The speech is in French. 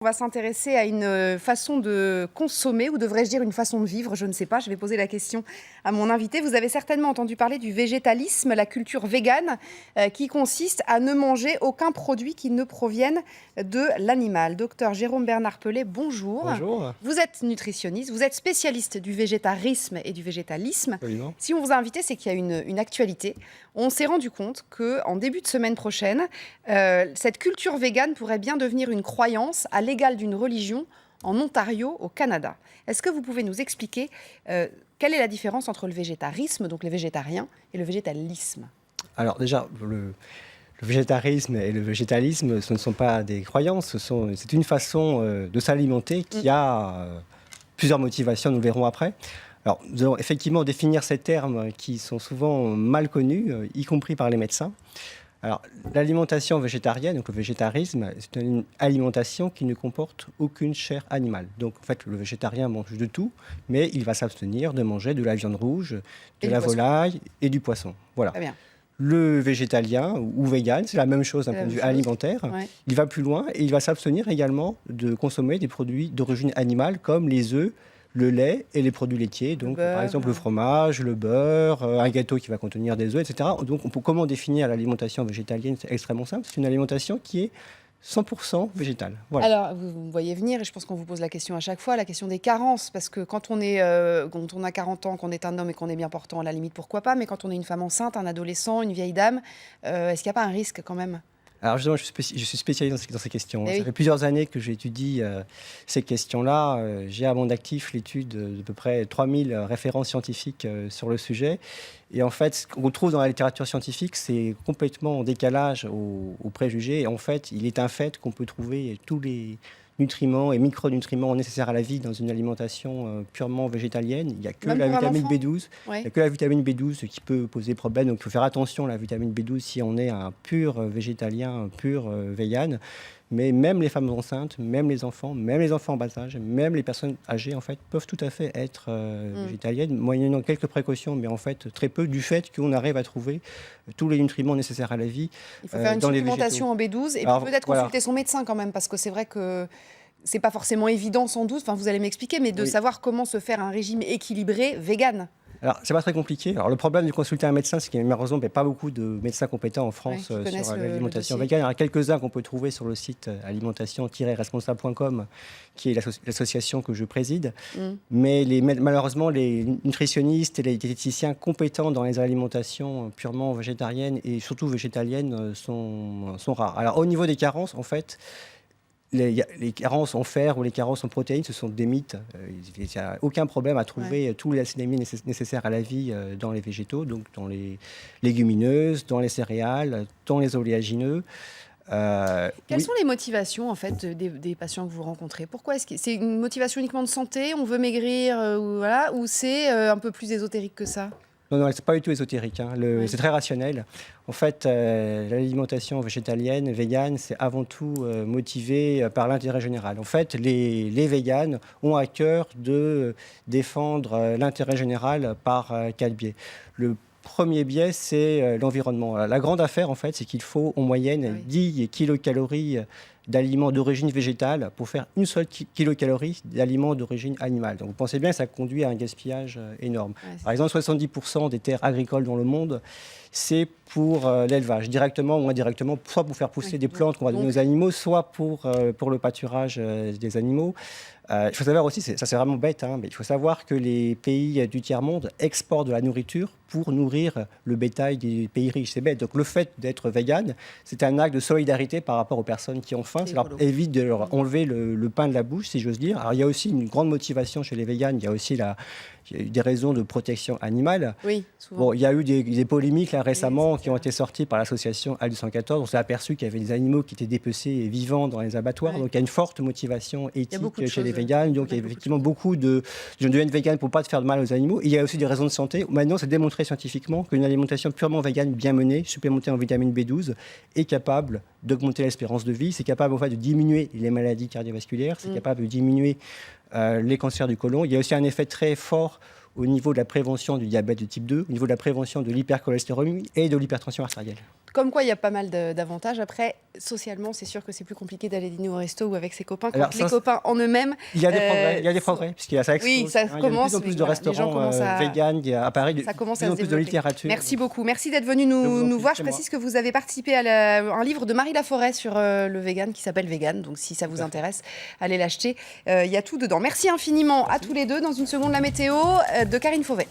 On va s'intéresser à une façon de consommer, ou devrais-je dire une façon de vivre, je ne sais pas, je vais poser la question à mon invité. Vous avez certainement entendu parler du végétalisme, la culture végane, qui consiste à ne manger aucun produit qui ne provienne de l'animal. Docteur Jérôme Bernard Pelé, bonjour. Bonjour. Vous êtes nutritionniste, vous êtes spécialiste du végétarisme et du végétalisme. Absolument. Si on vous a invité, c'est qu'il y a une actualité. On s'est rendu compte qu'en début de semaine prochaine, cette culture végane pourrait bien devenir une croyance à l'égal d'une religion en Ontario, au Canada. Est-ce que vous pouvez nous expliquer quelle est la différence entre le végétarisme, donc les végétariens, et le végétalisme? Alors déjà, le végétarisme et le végétalisme, ce ne sont pas des croyances, c'est une façon de s'alimenter qui a plusieurs motivations, nous le verrons après. Alors, nous allons effectivement définir ces termes qui sont souvent mal connus, y compris par les médecins. Alors, l'alimentation végétarienne, donc le végétarisme, c'est une alimentation qui ne comporte aucune chair animale. Donc, en fait, le végétarien mange de tout, mais il va s'abstenir de manger de la viande rouge, de la volaille et du poisson. Voilà. Très bien. Le végétalien ou vegan, c'est la même chose d'un point de vue alimentaire. Ouais. Il va plus loin et il va s'abstenir également de consommer des produits d'origine animale comme les œufs, le lait et les produits laitiers, donc beurre, par exemple le fromage, le beurre, un gâteau qui va contenir des œufs, etc. Donc comment définir l'alimentation végétalienne? C'est extrêmement simple, c'est une alimentation qui est 100% végétale. Voilà. Alors, vous me voyez venir, et je pense qu'on vous pose la question à chaque fois, la question des carences, parce que quand on a 40 ans, qu'on est un homme et qu'on est bien portant, à la limite, pourquoi pas, mais quand on est une femme enceinte, un adolescent, une vieille dame, est-ce qu'il n'y a pas un risque quand même? Alors justement, je suis spécialisé dans ces questions. Eh Ça oui. fait plusieurs années que j'étudie ces questions-là. J'ai à mon actif l'étude de peu près 3000 références scientifiques sur le sujet. Et en fait, ce qu'on trouve dans la littérature scientifique, c'est complètement en décalage aux préjugés. Et en fait, il est un fait qu'on peut trouver tous les nutriments et micronutriments nécessaires à la vie dans une alimentation purement végétalienne. Il n'y a que Même la pour un vitamine enfant? B12. Oui. Il n'y a que la vitamine B12 qui peut poser problème. Donc il faut faire attention à la vitamine B12 si on est un pur végétalien, un pur vegan. Mais même les femmes enceintes, même les enfants en bas âge, même les personnes âgées, en fait, peuvent tout à fait être végétaliennes, moyennant quelques précautions, mais en fait très peu, du fait qu'on arrive à trouver tous les nutriments nécessaires à la vie. Il faut faire une dans les supplémentation en B12 et Alors, puis peut-être voilà. consulter son médecin quand même, parce que c'est vrai que c'est pas forcément évident sans doute, enfin vous allez m'expliquer, mais de Oui. savoir comment se faire un régime équilibré vegan. Alors, c'est pas très compliqué. Alors, le problème de consulter un médecin, c'est qu'il y a malheureusement pas beaucoup de médecins compétents en France qui connaissent sur le l'alimentation dossier. végane. Il y en a quelques-uns qu'on peut trouver sur le site alimentation-responsable.com, qui est l'association que je préside. Mais malheureusement, les nutritionnistes et les diététiciens compétents dans les alimentations purement végétariennes et surtout végétaliennes sont rares. Alors, au niveau des carences, en fait, les carences en fer ou les carences en protéines, ce sont des mythes. Il n'y a aucun problème à trouver tous les acides aminés nécessaires à la vie dans les végétaux, donc dans les légumineuses, dans les céréales, dans les oléagineux. Quelles sont les motivations en fait des patients que vous rencontrez? Pourquoi est-ce que c'est une motivation uniquement de santé, on veut maigrir ou c'est un peu plus ésotérique que ça? Non, c'est pas du tout ésotérique. C'est très rationnel. En fait, l'alimentation végétalienne, végane, c'est avant tout motivé par l'intérêt général. En fait, les véganes ont à cœur de défendre l'intérêt général par 4 biais. Le premier biais, c'est l'environnement. La grande affaire, en fait, c'est qu'il faut en moyenne 10 kilocalories d'aliments d'origine végétale pour faire une seule kilocalorie d'aliments d'origine animale. Donc vous pensez bien que ça conduit à un gaspillage énorme. Par exemple, 70% des terres agricoles dans le monde, c'est pour l'élevage, directement ou indirectement, soit pour faire pousser des plantes qu'on va donner aux animaux, soit pour le pâturage des animaux. Il faut savoir aussi, ça c'est vraiment bête, mais il faut savoir que les pays du tiers-monde exportent de la nourriture pour nourrir le bétail des pays riches. C'est bête. Donc le fait d'être vegan, c'est un acte de solidarité par rapport aux personnes qui ont faim. Ça leur évite de leur enlever le pain de la bouche, si j'ose dire. Alors il y a aussi une grande motivation chez les véganes. Il y a aussi des raisons de protection animale. Oui, souvent. Bon, il y a eu des polémiques là, récemment qui ont été sorties par l'association A214. On s'est aperçu qu'il y avait des animaux qui étaient dépecés vivants dans les abattoirs. Donc il y a une forte motivation éthique chez les véganes. Donc il y a effectivement beaucoup de gens deviennent véganes pour ne pas faire de mal aux animaux. Et il y a aussi des raisons de santé. Maintenant, c'est démontré scientifiquement qu'une alimentation purement végane, bien menée, supplémentée en vitamine B12, est capable d'augmenter l'espérance de vie. C'est capable en fait, de diminuer les maladies cardiovasculaires. C'est capable de diminuer les cancers du côlon. Il y a aussi un effet très fort au niveau de la prévention du diabète de type 2, au niveau de la prévention de l'hypercholestérolémie et de l'hypertension artérielle. Comme quoi, il y a pas mal d'avantages. Après, socialement, c'est sûr que c'est plus compliqué d'aller dîner au resto ou avec ses copains. Quand les copains en eux-mêmes... Il y a des progrès, il y a des progrès, puisqu'il y a ça explose. Oui, ça Il y a commence. de plus en plus de restaurants véganes à Paris, ça commence de plus en plus de littérature. Merci beaucoup. Merci d'être venu nous voir. Je précise que vous avez participé à un livre de Marie Laforêt sur le vegan qui s'appelle Vegan. Donc, si ça vous intéresse, allez l'acheter. Il y a tout dedans. Merci infiniment à tous les deux. Dans une seconde, la météo de Karine Fauvet.